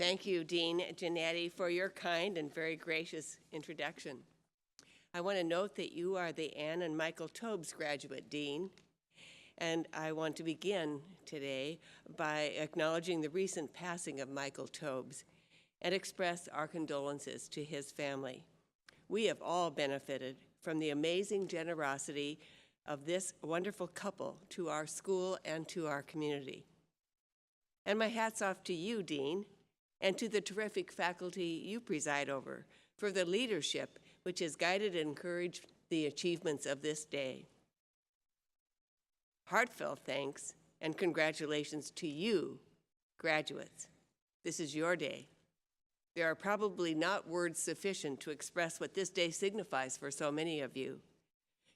Thank you, Dean Giannetti, for your kind and very gracious introduction. I want to note that you are the Anne and Michael Tobes graduate, Dean, and I want to begin today by acknowledging the recent passing of Michael Tobes and express our condolences to his family. We have all benefited from the amazing generosity of this wonderful couple to our school and to our community. And my hat's off to you, Dean, and to the terrific faculty you preside over for the leadership which has guided and encouraged the achievements of this day. Heartfelt thanks and congratulations to you, graduates. This is your day. There are probably not words sufficient to express what this day signifies for so many of you.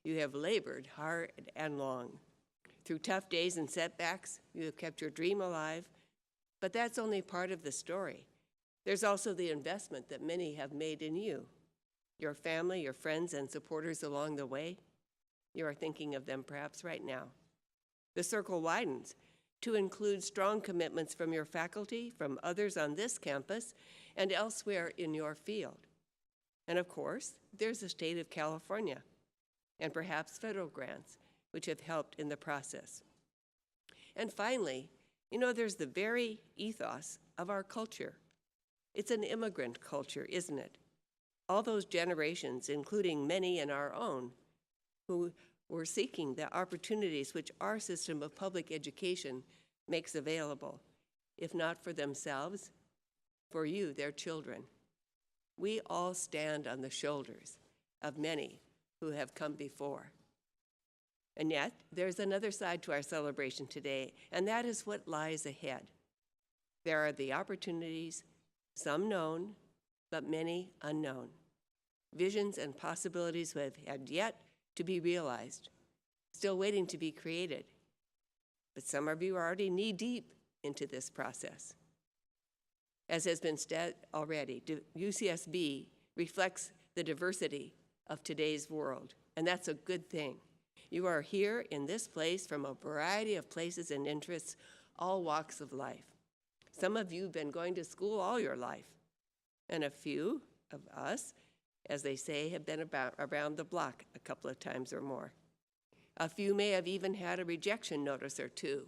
You have labored hard and long. Through tough days and setbacks, you have kept your dream alive, but that's only part of the story. There's also the investment that many have made in you, your family, your friends, and supporters along the way. You are thinking of them perhaps right now. The circle widens to include strong commitments from your faculty, from others on this campus, and elsewhere in your field. And of course, there's the state of California, and perhaps federal grants, which have helped in the process. And finally, there's the very ethos of our culture. It's an immigrant culture, isn't it? All those generations, including many in our own, who were seeking the opportunities which our system of public education makes available, if not for themselves, for you, their children. We all stand on the shoulders of many who have come before. And yet, there's another side to our celebration today, and that is what lies ahead. There are the opportunities, some known, but many unknown. Visions and possibilities who have had yet to be realized, still waiting to be created. But some of you are already knee-deep into this process. As has been said already, UCSB reflects the diversity of today's world, and that's a good thing. You are here in this place from a variety of places and interests, all walks of life. Some of you have been going to school all your life, and a few of us, as they say, have been around the block a couple of times or more. A few may have even had a rejection notice or two,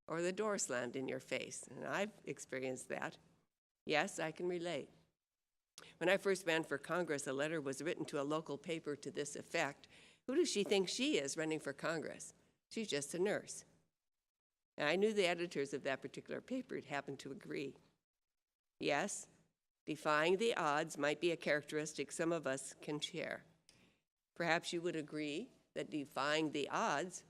or the door slammed in your face, and I've experienced that. Yes, I can relate. When I first ran for Congress, a letter was written to a local paper to this effect: who does she think she is running for Congress? She's just a nurse. And I knew the editors of that particular paper had happened to agree. Yes, defying the odds might be a characteristic some of us can share. Perhaps you would agree that defying the odds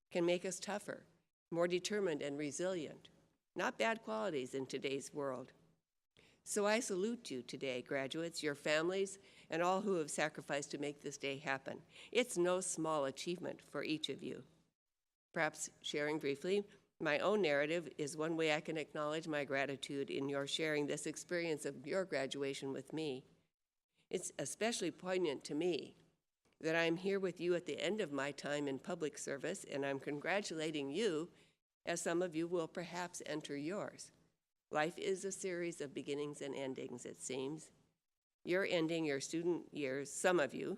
can make us tougher, more determined and resilient. Not bad qualities in today's world. So I salute you today, graduates, your families, and all who have sacrificed to make this day happen. It's no small achievement for each of you. Perhaps sharing briefly, my own narrative is one way I can acknowledge my gratitude in your sharing this experience of your graduation with me. It's especially poignant to me that I'm here with you at the end of my time in public service, and I'm congratulating you as some of you will perhaps enter yours. Life is a series of beginnings and endings, it seems. You're ending your student years, some of you,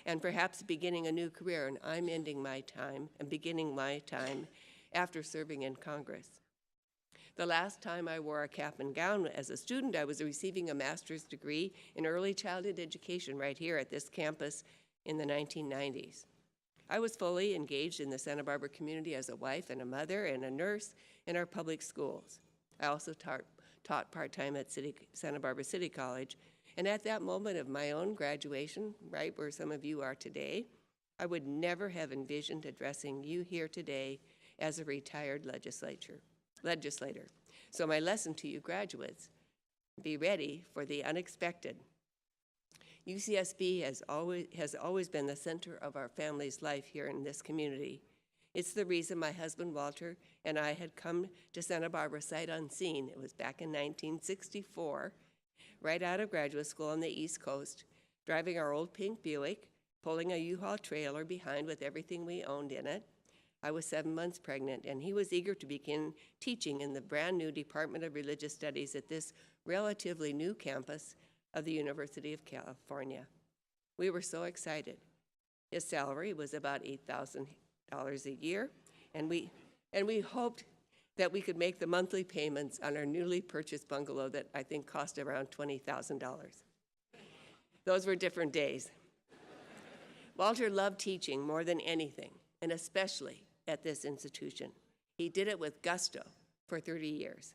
and perhaps beginning a new career, and I'm ending my time and beginning my time after serving in Congress. The last time I wore a cap and gown as a student, I was receiving a master's degree in early childhood education right here at this campus in the 1990s. I was fully engaged in the Santa Barbara community as a wife and a mother and a nurse in our public schools. I also taught part-time at Santa Barbara City College, and at that moment of my own graduation, right where some of you are today, I would never have envisioned addressing you here today as a retired legislator. So my lesson to you graduates, be ready for the unexpected. UCSB has always been the center of our family's life here in this community. It's the reason my husband Walter and I had come to Santa Barbara sight unseen. It was back in 1964, right out of graduate school on the East Coast, driving our old pink Buick, pulling a U-Haul trailer behind with everything we owned in it, I was 7 months pregnant, and he was eager to begin teaching in the brand new Department of Religious Studies at this relatively new campus of the University of California. We were so excited. His salary was about $8,000 a year, and we hoped that we could make the monthly payments on our newly purchased bungalow that I think cost around $20,000. Those were different days. Walter loved teaching more than anything, and especially at this institution. He did it with gusto for 30 years.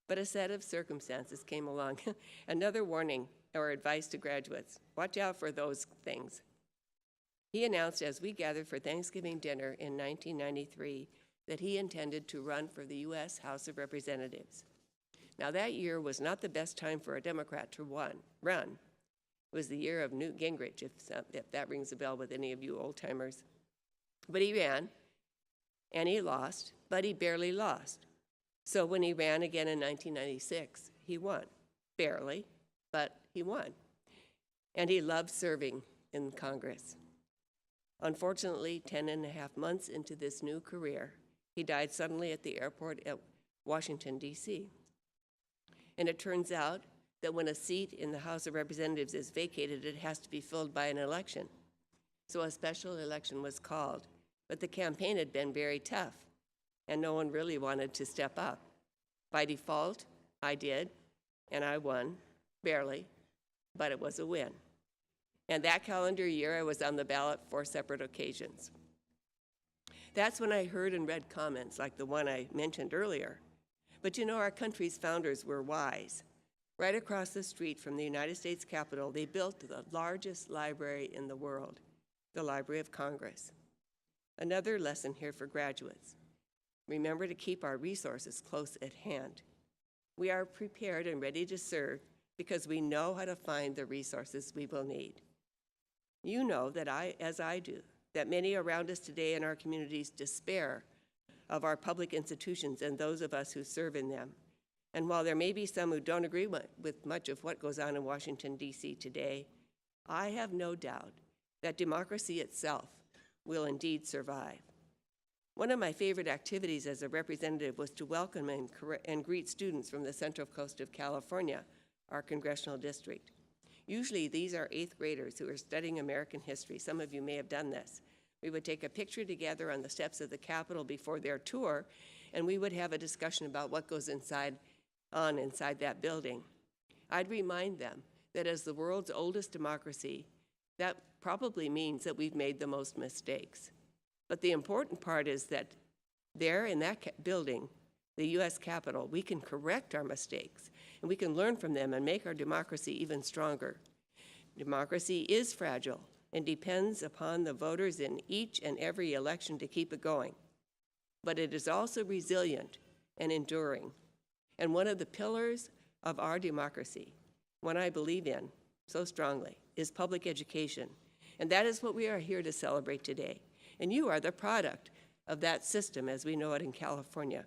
But a set of circumstances came along. Another warning or advice to graduates: watch out for those things. He announced as we gathered for Thanksgiving dinner in 1993 that he intended to run for the U.S. House of Representatives. Now, that year was not the best time for a Democrat to run. It was the year of Newt Gingrich, if that rings a bell with any of you old-timers. But he ran, and he lost, but he barely lost. So when he ran again in 1996, he won. Barely, but he won. And he loved serving in Congress. Unfortunately, 10 and a half months into this new career, he died suddenly at the airport at Washington, D.C. And it turns out that when a seat in the House of Representatives is vacated, it has to be filled by an election. So a special election was called, but the campaign had been very tough, and no one really wanted to step up. By default, I did, and I won, barely, but it was a win. And that calendar year, I was on the ballot 4 separate occasions. That's when I heard and read comments like the one I mentioned earlier. But you know, our country's founders were wise. Right across the street from the United States Capitol, they built the largest library in the world, the Library of Congress. Another lesson here for graduates: remember to keep our resources close at hand. We are prepared and ready to serve because we know how to find the resources we will need. You know that as I do, that many around us today in our communities despair of our public institutions and those of us who serve in them. And while there may be some who don't agree with much of what goes on in Washington, D.C. today, I have no doubt that democracy itself will indeed survive. One of my favorite activities as a representative was to welcome and greet students from the Central Coast of California, our congressional district. Usually these are 8th graders who are studying American history. Some of you may have done this. We would take a picture together on the steps of the Capitol before their tour, and we would have a discussion about what goes inside that building. I'd remind them that as the world's oldest democracy, that probably means that we've made the most mistakes. But the important part is that there in that building, the U.S. Capitol, we can correct our mistakes, and we can learn from them and make our democracy even stronger. Democracy is fragile and depends upon the voters in each and every election to keep it going. But it is also resilient and enduring. And one of the pillars of our democracy, one I believe in so strongly, is public education. And that is what we are here to celebrate today. And you are the product of that system as we know it in California.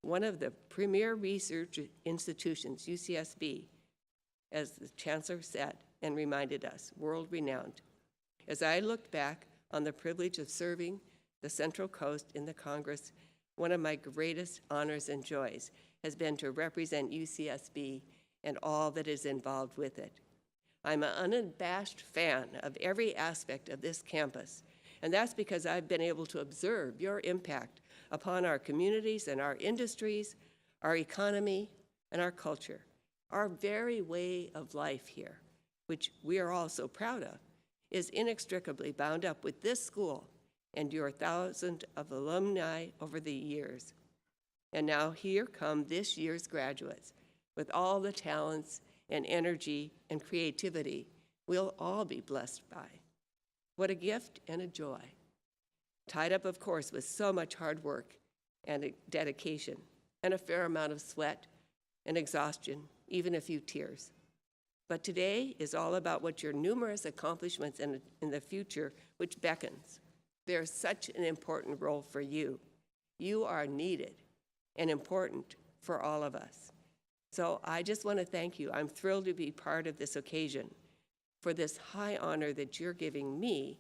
One of the premier research institutions, UCSB, as the chancellor said and reminded us, world-renowned. As I looked back on the privilege of serving the Central Coast in the Congress, one of my greatest honors and joys has been to represent UCSB and all that is involved with it. I'm an unabashed fan of every aspect of this campus, and that's because I've been able to observe your impact upon our communities and our industries, our economy, and our culture. Our very way of life here, which we are all so proud of, is inextricably bound up with this school and your thousands of alumni over the years. And now here come this year's graduates with all the talents and energy and creativity we'll all be blessed by. What a gift and a joy. Tied up, of course, with so much hard work and dedication and a fair amount of sweat and exhaustion, even a few tears. But today is all about what your numerous accomplishments in the future, which beckons. There's such an important role for you. You are needed and important for all of us. So I just want to thank you. I'm thrilled to be part of this occasion for this high honor that you're giving me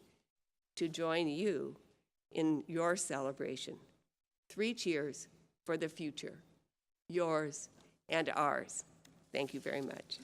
to join you in your celebration. 3 cheers for the future, yours and ours. Thank you very much.